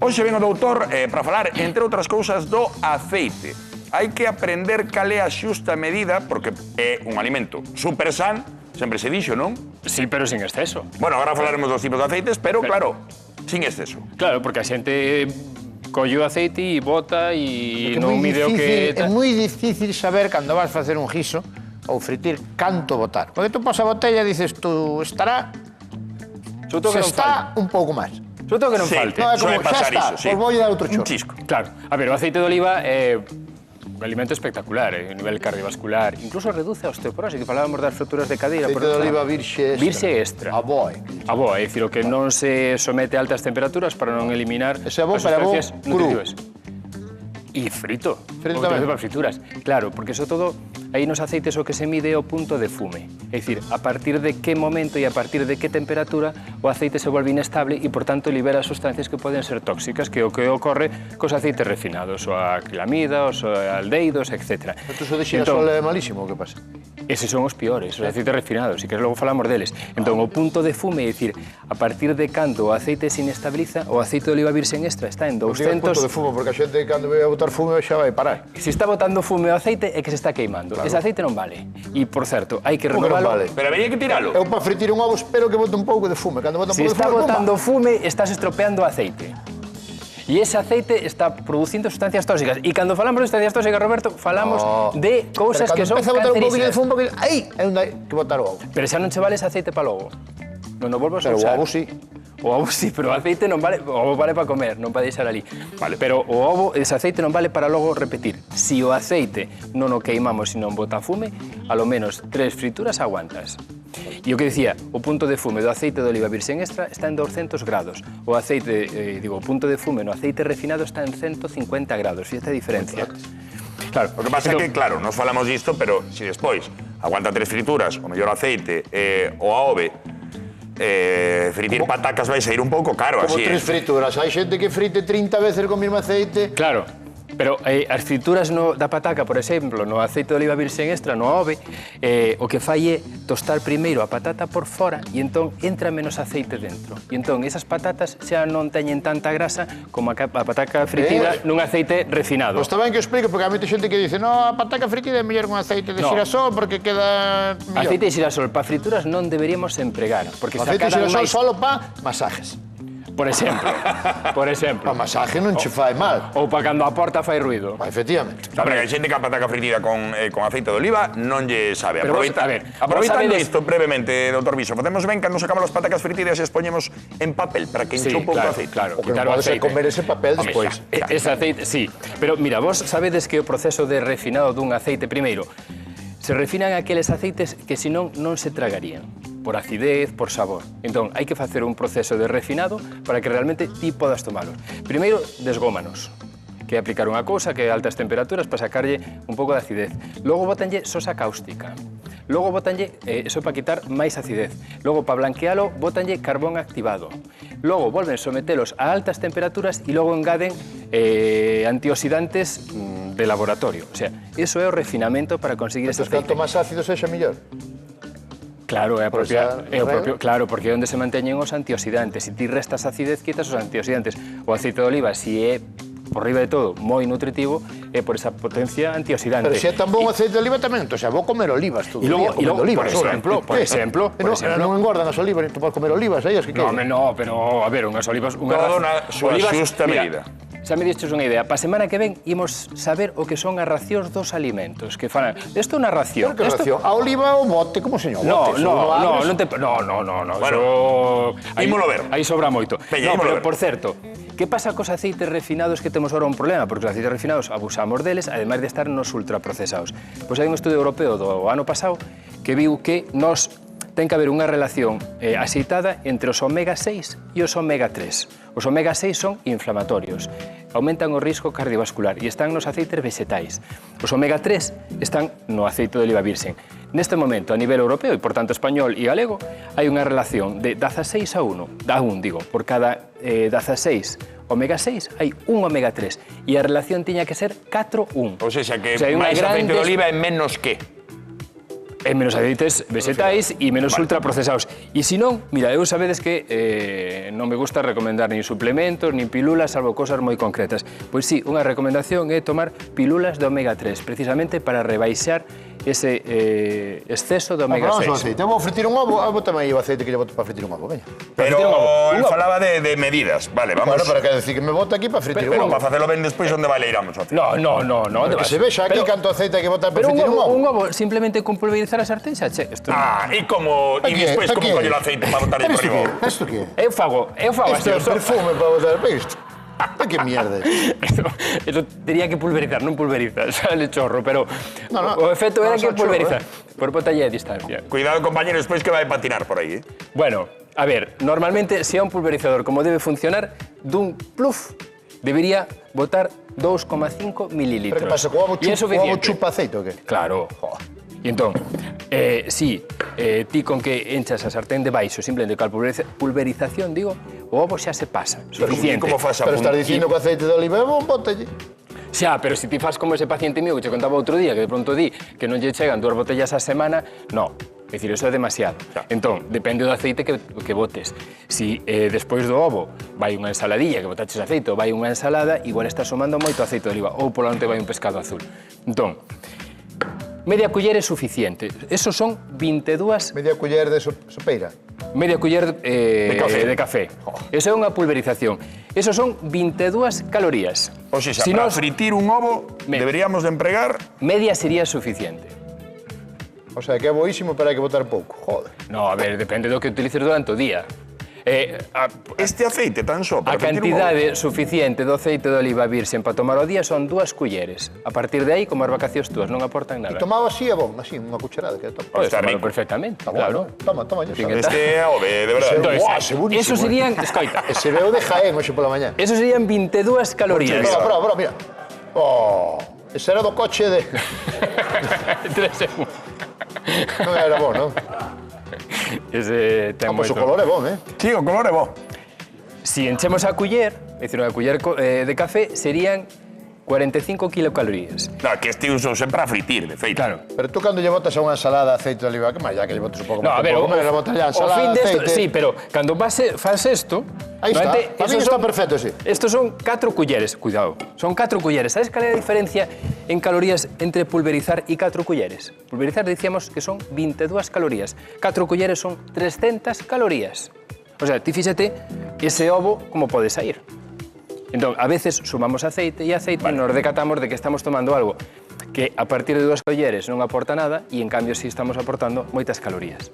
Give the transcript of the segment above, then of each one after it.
Hoxe ven o doutor para falar, entre outras cousas, do aceite. Hai que aprender cal é a xusta medida, porque é un alimento super san, sempre se dixo, non? Sí, pero sin exceso. Bueno, agora falaremos dos tipos de aceites, pero claro, sin exceso. Claro, porque a xente colle o aceite e bota e non mide o que... É moi difícil saber, cando vas facer un guiso ou fritir, canto botar. Porque tú pas a botella e dices, tú estará... Se está un pouco máis. Sobre todo que non falte. No, é como, xa está, pois vou dar outro chorro. Un chisco. Claro, a ver, o aceite de oliva é un alimento espectacular, a nivel cardiovascular, incluso reduce a osteoporose, que falábamos das fracturas de cadeira. Aceite de oliva virxe extra. Virxe extra. Aboa. Aboa, é dicir, o que non se somete a altas temperaturas para non eliminar Ese aboa as para bo sustancias cru. nutritivas. E frito. Frito o que tamén. para frituras. Claro, porque sobre todo, aí nos aceites o que se mide é o punto de fume. É dicir, a partir de que momento e a partir de que temperatura o aceite se volve inestable e, por tanto, libera sustancias que poden ser tóxicas, que é o que ocorre cos aceites refinados, o a acrilamida, os aldeidos, etc. Entón, o de xirasol é malísimo, o que pasa? Eses son os piores, os aceites refinados, e que logo falamos deles. Entón, o punto de fume, é dicir, a partir de cando o aceite se inestabiliza, o aceite de oliva virxen extra está en 200... O punto de fumo, porque a xente cando vai a botar fume xa vai parar. Se está botando fume o aceite é que se está queimando. Claro. Ese aceite non vale. E, por certo, hai que Como que non renovalo. vale? Pero habría que tiralo. Eu para fritir un ovo espero que bote un pouco de fume. Cando bota un Se pouco de está fume, botando fume, estás estropeando o aceite. E ese aceite está producindo sustancias tóxicas. E cando falamos de sustancias tóxicas, Roberto, falamos de cousas que son cancerígenas. Cando empeza a botar un pouquinho de cancerígenas. fume, aí é onde hai que botar o ovo. Pero xa non che vale ese aceite para logo. Non o volvas a Pero o usar. ovo sí. O ovo sí, pero o aceite non vale, o ovo vale para comer, non para deixar ali. Vale. Pero o ovo, ese aceite non vale para logo repetir. Si o aceite non o queimamos e non bota fume, a lo menos 3 frituras aguantas. E o que dicía, o punto de fume do aceite de oliva virxen extra está en 200 grados. O aceite, o punto de fume no aceite refinado está en 150 grados. Fíjate a diferencia. Claro, o que pasa é que, claro, nos falamos disto, pero se despois aguanta 3 frituras, o mellor aceite, o aove, fritir patacas vai sair un pouco caro, Como así. 3 frituras. Hai xente que frite 30 veces co mesmo aceite. Claro, pero as frituras da pataca, por exemplo, no aceite de oliva virxen extra, no ove, o que fai é tostar primeiro a patata por fora e entón entra menos aceite dentro. E entón esas patatas xa non teñen tanta grasa como a pataca fritida nun aceite refinado. Pois está ben que o explique, porque hai moita xente que dice no, a pataca fritida é mellor con aceite de xirasol porque queda mellor. Aceite de xirasol para frituras non deberíamos empregar, porque Aceite de sacaran xirasol máis... solo para masajes. Por exemplo. Para masaje non che fai mal. Ou para cando a porta fai ruido. Efectivamente. A ver, hai xente que a pataca fritida con aceite de oliva non lle sabe. Pero vos, a ver, Aproveitando sabedes... isto brevemente, doutor Viso, facemos ben cando sacamos as patacas fritidas e as poñemos en papel para que enche un pouco de aceite. Claro, O que non quitar o pode ser aceite. comer ese papel despois. Ese aceite, sí. Pero mira, vos sabedes que o proceso de refinado dun aceite primeiro se refinan aqueles aceites que senón non se tragarían. Por acidez, por sabor. Entón, hai que facer un proceso de refinado para que realmente ti podas tomalos. Primeiro, desgómanos, que é aplicar unha cousa que é altas temperaturas para sacarlle un pouco de acidez. Logo botanlle sosa cáustica. Logo botanlle, eso para quitar máis acidez. Logo, para blanquealo, botanlle carbón activado. Logo, volven sometelos a altas temperaturas e logo engaden antioxidantes de laboratorio. O sea, eso é o refinamento para conseguir este aceite. Canto máis ácido sexa mellor. Claro, é o propio, claro, porque é onde se manteñen os antioxidantes. Se ti restas acidez, quitas os antioxidantes. O aceite de oliva, se é, por riba de todo, moi nutritivo, é por esa potencia antioxidante. Pero se é tan bon aceite de oliva tamén, entón xa vou comer olivas todo E logo, olivas, por exemplo, non engordan as olivas, entón podes comer olivas, aí as que No, queres. no, pero, a ver, unhas olivas... Todo na súa xusta medida. Xa me distes unha idea. Para a semana que ven, imos saber o que son as racións dos alimentos. Que falan, isto é unha ración. Que ración? A oliva o bote, como señor? No, bote, no. Bueno, ímolo ver. Aí sobra moito. Veña, No, pero, ver. por certo, que pasa cos aceites refinados que temos ahora un problema? Porque os aceites refinados abusamos deles, ademais de estar nos ultraprocesados. Pois hai un estudio europeo do ano pasado que viu que nos ten que haber unha relación axeitada entre os omega 6 e os omega 3. Os omega 6 son inflamatorios, aumentan o risco cardiovascular e están nos aceites vegetais. Os omega 3 están no aceite de oliva virxen. Neste momento, a nivel europeo e, por tanto, español e galego, hai unha relación de 16 a 1, por cada 16 omega 6 hai un omega 3 e a relación tiña que ser 4-1. O sea, que máis aceite de oliva é menos que? E menos aceites vegetais e menos ultraprocesados. E se non, mira, eu sabedes que non me gusta recomendar nin suplementos, nin pilulas, salvo cosas moi concretas. Pois sí, unha recomendación é tomar pilulas de omega 3, precisamente para rebaixar ese exceso de omega 6. Vamos ao aceite. Eu vou fritir un ovo, bótame aí o aceite que lle boto para fritir un ovo, veña. Pero él falaba de medidas. Vale, vamos. Bueno, pero quer decir que me bota aquí para fritir un Pero ovo. para facelo ben despois, onde vai leiramos o aceite? No. Que se vexa aquí canto aceite hai que botar para Pero fritir un ovo. un ovo simplemente con pulverizar a sartén xa che. E como... E despois como colle o aceite para botar por riba? Isto que é? Eu fago así. Isto é perfume para botar para isto. Que mierda. Eso tenía que pulverizar, non pulveriza, sale chorro, pero o efecto era que pulveriza. Por botalle a distancia. Cuidado, compañero, despois que vai patinar por aí, Bueno, a ver, normalmente, se é un pulverizador como debe funcionar, dun pluf, debería botar 2,5 mililitros. Pero que pasa, o ovo E é suficiente. chupa aceite ou que? Claro. E entón, si ti con que enchas a sartén de baixo, simplemente coa pulverización, digo, o ovo xa se pasa, suficiente. Como faz a Pero estás dicindo que o aceite de oliva é bon, bótalle. Xa, pero se ti fas como ese paciente mío que che contaba outro día, que de pronto di que non lle chegan 2 botellas a semana, no. É dicir, eso é demasiado. Entón, depende do aceite que botes. Si despois do ovo vai unha ensaladilla, que botaches aceite, ou vai unha ensalada, igual estás sumando moito aceite de oliva, ou polo onte vai un pescado azul. Entón, media culler é suficiente. Esos son 22... Media culler de sopeira. Media culler de café. Eso é unha pulverización. Esos son 22 calorías. O sea, para fritir un ovo deberíamos de empregar... Media sería suficiente. O sea, que é boísimo, pero hai que botar pouco. Joder. No, a ver, depende do que utilices durante o día. Este aceite tan só para A cantidade suficiente do aceite de oliva virxen para tomar o día son 2 culleres. A partir de aí, como as vacacións túas non aportan nada. E tomado así é bon, así, unha cucharada que topa. Podes está tomarlo rico. perfectamente, Está claro. bueno. Toma, yo sabes. Este é ove, de verdade. Entonces, Guau, ese buenísimo, eso serían, escoita, Ese veo de Jaén hoxe pola mañá. eso serían 22 calorías. Bro, mira. Oh, ese era do coche de... 3 segundos. Non era bon, non? Ese ten Pois o moito. color é bon, Sí, o color é bo. Si enchemos a culler, é dicir, unha culler de café, serían 45 kilocalorías. Claro, que este uso sempre a fritir, de feito. Claro. Pero tú cando lle botas a unha ensalada de aceite de oliva, que máis ya que lle botas un pouco No, a ver, pouco, le botas ya ensalada fin de de aceite. sí, pero cando fas esto... Aí está, para mí está perfecto, sí. Estos son 4 culleres, cuidado, son 4 culleres. ¿Sabes cuál é a diferencia en calorías entre pulverizar e 4 culleres? Pulverizar decíamos que son 22 calorías, 4 culleres son 300 calorías. O sea, ti fíxate ese ovo como pode sair. Entón, a veces sumamos aceite e aceite nos decatamos de que estamos tomando algo que a partir de 2 colleres non aporta nada e en cambio sí estamos aportando moitas calorías.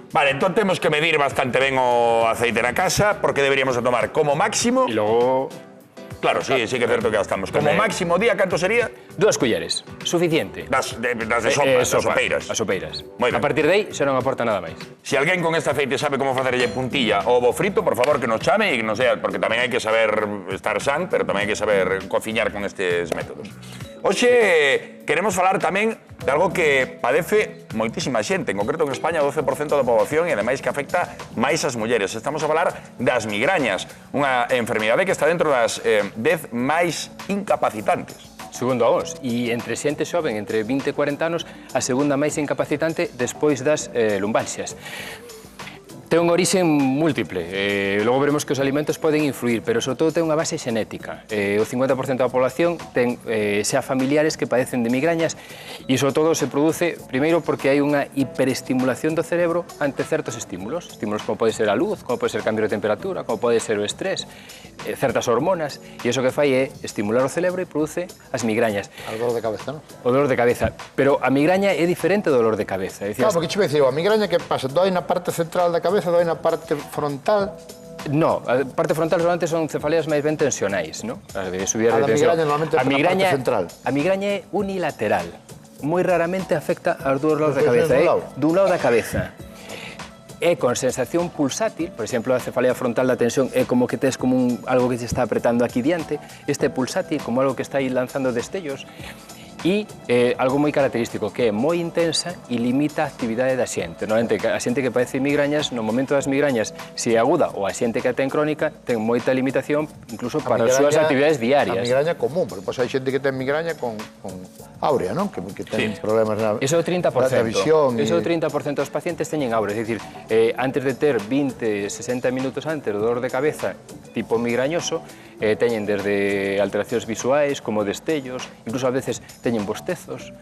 Vale, entón temos que medir bastante ben o aceite na casa, porque deberíamos de tomar como máximo... E logo... Claro, sí que é certo que gastamos. Como máximo día, canto sería? 2 culleres, suficiente. Das de sopa, das sopeiras. As sopeiras. Moi ben. A partir de aí xa non aporta nada máis. Si alguén con este aceite sabe como facerlle puntilla ao ovo frito, por favor que nos chame e que nos sea, porque tamén hai que saber estar san, pero tamén hai que saber cociñar con estes métodos. Hoxe queremos falar tamén de algo que padece moitísima xente, en concreto en España 12% da poboación e ademais que afecta máis as mulleres. Estamos a falar das migrañas, unha enfermidade que está dentro das 10 máis incapacitantes. Segundo a OMS, e entre xente xoven, entre 20 e 40 anos, a segunda máis incapacitante despois das lumbalxias. Ten unha orixe múltiple, logo veremos que os alimentos poden influir, pero sobre todo ten unha base xenética. O 50% da población ten xa familiares que padecen de migrañas e sobre todo se produce, primeiro, porque hai unha hiperestimulación do cerebro ante certos estímulos. Estímulos como pode ser a luz, como pode ser o cambio de temperatura, como pode ser o estrés, certas hormonas, e iso que fai é estimular o cerebro e produce as migrañas. O dolor de cabeza, non? O dolor de cabeza, pero a migraña é diferente do dolor de cabeza. Claro, porque che dicir, a migraña que pasa? Doi na parte central da cabeza, doi na parte frontal. No, a parte frontal solamente son cefaleas máis ben tensionais, ¿no? De subida de tensión. migraña normalmente é na parte central. A migraña é unilateral. Moi raramente afecta aos dous lados da Pois cabeza, dun lado. dun lado da cabeza. É con sensación pulsátil, por exemplo, a cefalea frontal da tensión é como que tes como algo que se está apretando aquí diante, este pulsátil como algo que está aí lanzando destellos, E algo moi característico, que é moi intensa e limita a actividade da xente. Normalmente, a xente que padece migrañas, no momento das migrañas, se é aguda ou a xente que a ten crónica, ten moita limitación incluso para as súas actividades diarias. A migraña común, porque pois hai xente que ten migraña con áurea, non? Que ten problemas na visión. Eso é o 30% dos pacientes teñen áurea, é dicir, antes de ter 20, 60 minutos antes do dolor de cabeza tipo migrañoso, teñen desde alteracións visuais, como destellos, incluso a veces teñen bostezos,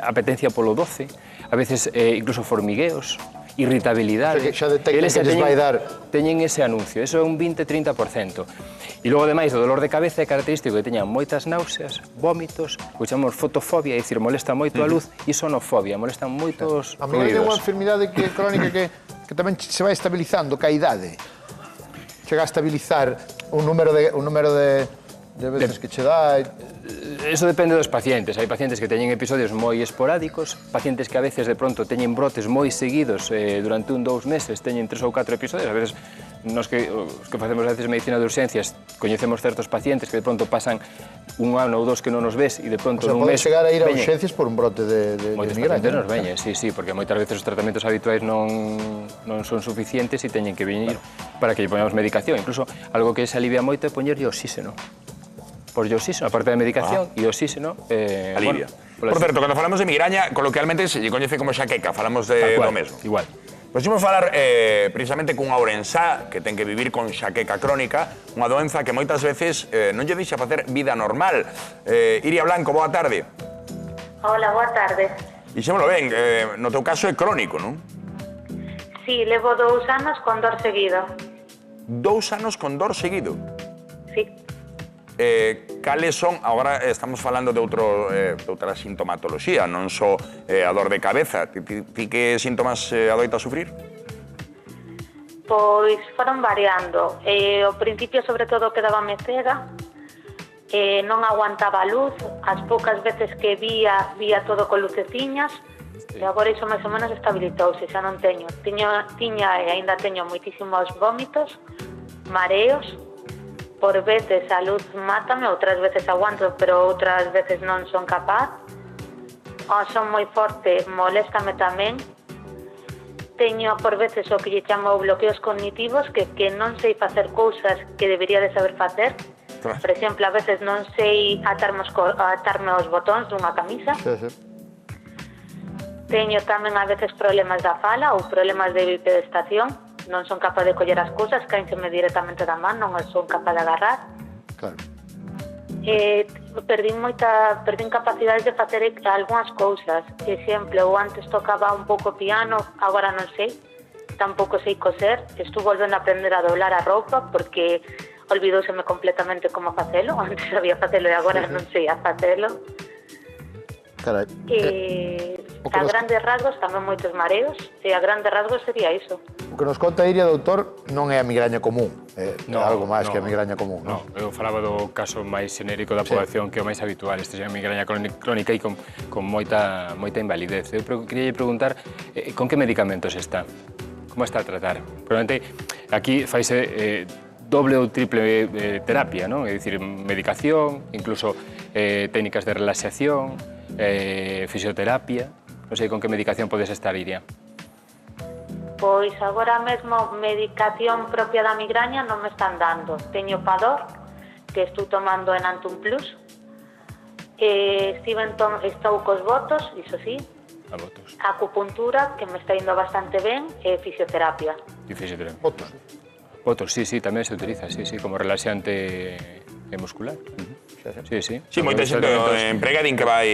apetencia polo doce, a veces incluso formigueos, irritabilidade. O sea, que xa detectan que les vai dar... Teñen ese anuncio, eso é un 20-30%. E logo, ademais, do dolor de cabeza é característico que teñan moitas náuseas, vómitos, o que chamamos fotofobia, é dicir, molesta moito a luz, e sonofobia, molestan moito os ruidos. A migraña é unha enfermidade crónica que tamén se vai estabilizando ca idade. Chega a estabilizar un número de veces que che dá... Eso depende dos pacientes. Hai pacientes que teñen episodios moi esporádicos, pacientes que a veces de pronto teñen brotes moi seguidos durante 1-2 meses, teñen 3 ou 4 episodios. A veces, os que facemos a veces medicina de urxencias, coñecemos certos pacientes que de pronto pasan 1 ano ou 2 que non nos ves e de pronto nun mes... Pode chegar a ir a urxencias por un brote de migraña. Moitos pacientes nos veñen, sí, porque moitas veces os tratamentos habituais non son suficientes e teñen que venir para que lle poñamos medicación. Incluso, algo que se alivia moito é poñerlle oxígeno. Porlle oxígeno, aparte da medicación, e oxígeno... Alivia. Por certo, cando falamos de migraña, coloquialmente se lle coñece como xaqueca, falamos do mesmo. Igual. Pois imos falar precisamente cun ourensá que ten que vivir con xaqueca crónica, unha doenza que moitas veces non lle deixa facer vida normal. Iria Blanco, boa tarde. Hola, boa tarde. Dixémolo ben, no teu caso é crónico, non? Sí, levo 2 anos con dor seguido. 2 anos con dor seguido? Sí. Cales son, agora estamos falando de outra sintomatoloxía, non só a dor de cabeza. Ti que síntomas adoita sufrir? Pois foron variando. Ao principio, sobre todo, quedábame cega, non aguantaba a luz, as poucas veces que vía todo con luceciñas, e agora iso máis ou menos estabilizouse, xa non teño. Tiña e aínda teño moitísimos vómitos, mareos. Por veces a luz mátame, outras veces aguanto, pero outras veces non son capaz. Son moi forte, moléstame tamén. Teño por veces o que lle chamo bloqueos cognitivos, que non sei facer cousas que debería de saber facer. Por exemplo, a veces non sei atarme os botóns dunha camisa. Teño tamén a veces problemas da fala ou problemas de bipedestación. Non son capaz de coller as cousas, caínseme directamente da man, non son capaz de agarrar. Claro. Perdín capacidades de facer algunhas cousas. Exemplo, eu antes tocaba un pouco piano, agora non sei. Tampouco sei coser. Estou volvendo a aprender a doblar a roupa porque olvidouseme completamente como facelo. Antes sabía facelo e agora non sei a facelo. Carai. A grandes rasgos tamén moitos mareos, e a grandes rasgos sería iso. O que nos conta Iria, doutor, non é a migraña común, é algo máis que a migraña común, non? Eu falaba do caso máis xenérico da poboación, que é o máis habitual, este é a migraña crónica e con moita invalidez. Eu queria preguntar con que medicamentos está, como está a tratar? Probablemente aquí faise doble ou triple terapia, non? É dicir, medicación, incluso técnicas de relaxación, fisioterapia. Non sei con que medicación podes estar, Iria. Pois agora mesmo medicación propia da migraña non me están dando. Teño Pador, que estou tomando Enantum Plus. Estou cos botos, iso sí. A botos. Acupuntura, que me está indo bastante ben, e fisioterapia. E fisioterapia. Botos. Botos, sí, tamén se utiliza, sí, como relaxante muscular. Sí. Sí, moita xente emprega din que vai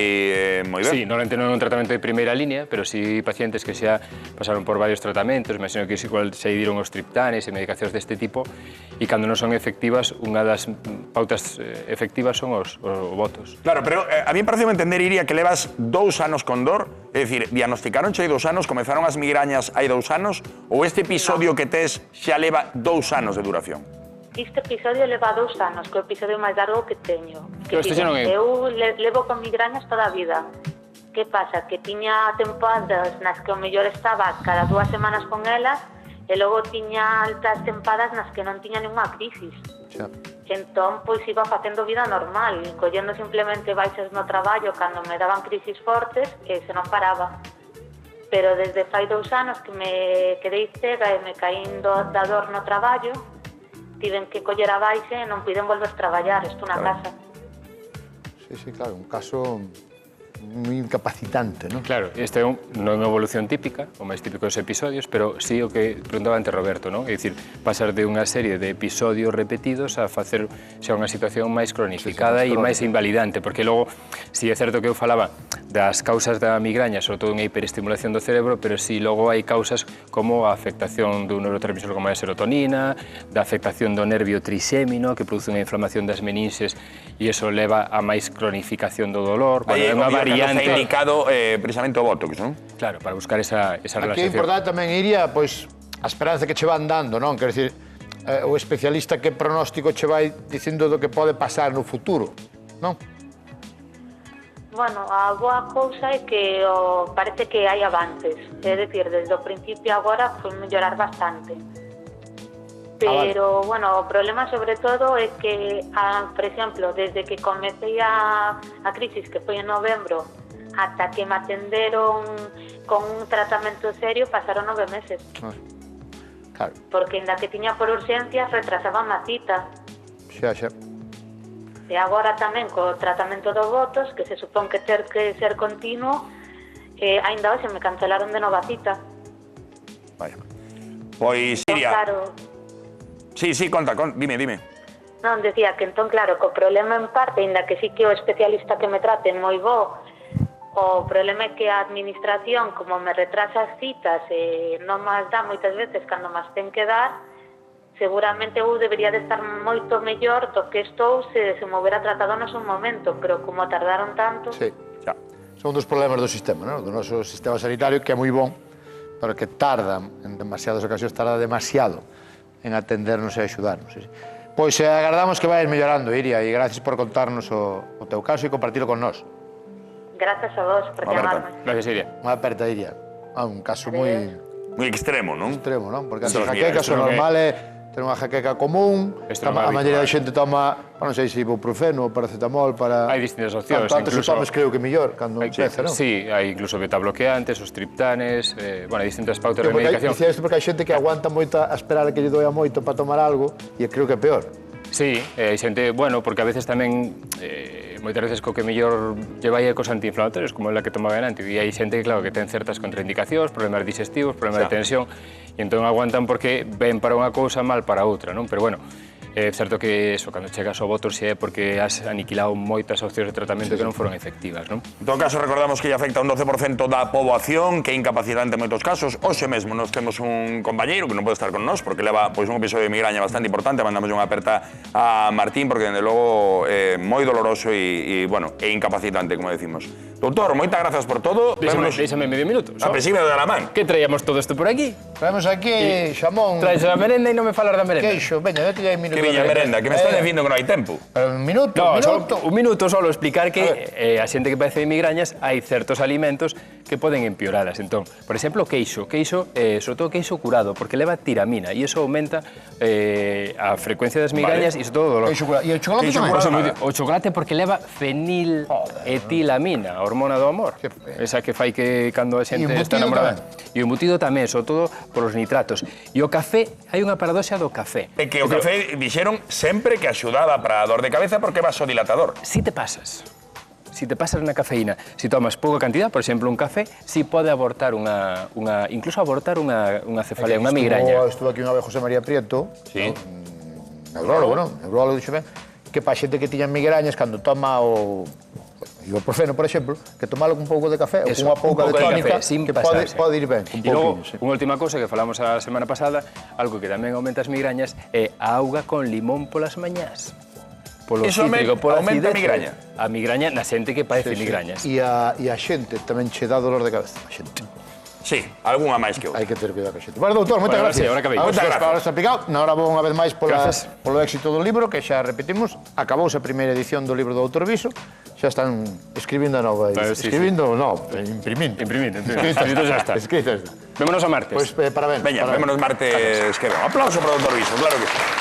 moi ben. Sí, normalmente non é un tratamento de primeira línea, pero sí pacientes que xa pasaron por varios tratamentos, imagino que igual xa idiron os triptanes e medicacións deste tipo, e cando non son efectivas, unha das pautas efectivas son os botos. Claro, pero a mí parece entender, Iria, que levas 2 anos con dor, é dicir, diagnosticaronche hai 2 anos, comenzaron as migrañas hai 2 anos, ou este episodio que tes xa leva 2 anos de duración? Este episodio leva 2 anos, que é o episodio máis largo que teño. Eu levo con migrañas toda a vida. Que pasa? Que tiña tempadas nas que o mellor estaba cada 2 semanas con elas e logo tiña altas tempadas nas que non tiña ninguna crisis. Entón, pois iba facendo vida normal, collendo simplemente baixas no traballo cando me daban crisis fortes e se non paraba. Pero desde fai 2 anos que me quedei cega e me caín da dor no traballo, tiven que coller a baixa e non puiden volver a traballar, estou na casa. Sí, claro, un caso moi incapacitante, non? Claro, este non é unha evolución típica, o máis típico dos episodios, pero sí o que preguntaba antes Roberto, non? É dicir, pasar de unha serie de episodios repetidos a facer xa unha situación máis cronificada e máis invalidante, porque logo, si é certo que eu falaba das causas da migraña, sobre todo unha hiperestimulación do cerebro, pero si logo hai causas como a afectación dun neurotransmisor como a serotonina, da afectación do nervio trixémino, que produce unha inflamación das meninxes e iso leva a máis cronificación do dolor. Bueno, é unha variante. Está indicado precisamente o Botox, non? Claro, para buscar esa relación. Aquí é importante tamén, Iria, pois, a esperanza que che van dando, non? Quer dizer, o especialista que pronóstico che vai dicindo do que pode pasar no futuro, non? Bueno, a boa cousa é que parece que hai avances. É dicir, desde o principio agora foi mellorar bastante. Pero, bueno, o problema sobre todo é que, por exemplo, desde que comecei a crisis, que foi en novembro, ata que me atenderon con un tratamento serio, pasaron 9 meses. Claro. Porque ainda que tiña por urgencias, retrasaban a cita. Xa. E agora tamén co tratamento do Botox, que se supón que ter que ser continuo, ainda hoxe me cancelaron de nova cita. Vaya. Pois, Iria... Claro. Sí, conta, dime. Non, decía que entón, claro, co problema en parte, ainda que sí que o especialista que me trate moi bo, o problema é que a administración, como me retrasa as citas e non máis dá moitas veces cando máis ten que dar, seguramente eu debería de estar moito mellor do que estou se me houbera tratado no seu momento, pero como tardaron tanto... Sí, xa. Son dos problemas do sistema, non? Do noso sistema sanitario, que é moi bon, pero que tarda, en demasiadas ocasións, tarda demasiado en atendernos e axudarnos. Pois agardamos que vais mellorando, Iria, e gracias por contarnos o teu caso e compartilo con nós. Gracias a vos por chamarme. Gracias, Iria. Unha aperta, Iria. Un caso moi extremo, non? Extremo, non? Porque as Sí, jaquecas o normal é ter unha jaqueca común, a maioría da xente toma, non sei se ibuprofeno ou paracetamol para... Hai distintas opcións. Antes o tomes creo que mellor, cando empeza, non? Sí, hai incluso betabloqueantes, os triptanes, hai distintas pautas de medicación. Dicía isto porque hai xente que aguanta moito a esperar a que lle doia moito para tomar algo e creo que é peor. Sí, hai xente, bueno, porque a veces tamén moitas veces co que mellor lle vai é cos antiinflamatorios, como é a que tomaba antes, e hai xente que, claro, que ten certas contraindicacións, problemas digestivos, problemas de tensión, e entón aguantan porque ven para unha cousa, mal para outra, non? Pero bueno, é certo que eso, cando chegas ao Botox é porque has aniquilado moitas opcións de tratamento que non foron efectivas, non? En todo caso, recordamos que lle afecta un 12% da poboación, que é incapacitante en moitos casos. Hoxe mesmo nos temos un compañeiro que non pode estar con nós porque leva un episodio de migraña bastante importante. Mandamos unha aperta a Martín porque, dende logo, é moi doloroso e incapacitante, como decimos. Doutor, moitas grazas por todo. Déxame medio minuto. A presive de la man. Que traíamos todo isto por aquí? Traemos aquí xamón... Traes a merenda e non me falas da merenda. Queixo, veña, vete ya un minuto. Que viña merenda, que me estás dicindo que non hai tempo. Pero un minuto, un minuto solo explicar que a xente que padece de migrañas hai certos alimentos que poden empeoralas. Entón, por exemplo, queixo, sobre todo queixo curado, porque leva tiramina e iso aumenta a frecuencia das migrañas e sobre todo o dolor. E o chocolate tamén? O chocolate porque leva feniletilamina, a hormona do amor. Esa que fai que cando a xente está enamorada. E o embutido tamén, sobre todo polos nitratos. E o café, hai unha paradoxa do café. É que o café dixeron sempre que axudaba para a dor de cabeza porque é vasodilatador. Si te pasas na cafeína, si tomas pouca cantidad, por exemplo, un café, si pode abortar incluso abortar unha cefalea, unha migraña. Estuvo aquí unha vez José María Prieto, neurólogo, non? Neurólogo, dixo ben, que pa xente que tiña migrañas, cando toma o ibuprofeno, por exemplo, que tomalo con un pouco de café ou con unha pouca de tónica, que pode ir ben. E logo, unha última cousa que falamos a semana pasada, algo que tamén aumenta as migrañas, é a auga con limón polas mañás. Polo cítrico, pola aumenta a migraña? A migraña na xente que padece migrañas. E a xente tamén che dá dolor de cabeza, a xente. Sí, algunha máis que outra. Hai que ter cuidado con a xente. Bueno, doutor, moitas gracias. Ahora acabei. Moitas gracias. Ahora vou unha vez máis polo éxito do libro, que xa repetimos. Acabouse a primeira edición do libro do Doutor Viso. Xa están escribindo a nova edición. Escribindo, non, imprimindo. Escrito xa está. Escrito xa está. Vémonos a martes. Pois, parabéns. Veña, vémonos martes que ven. Un aplauso para o Doutor Viso, claro que sí.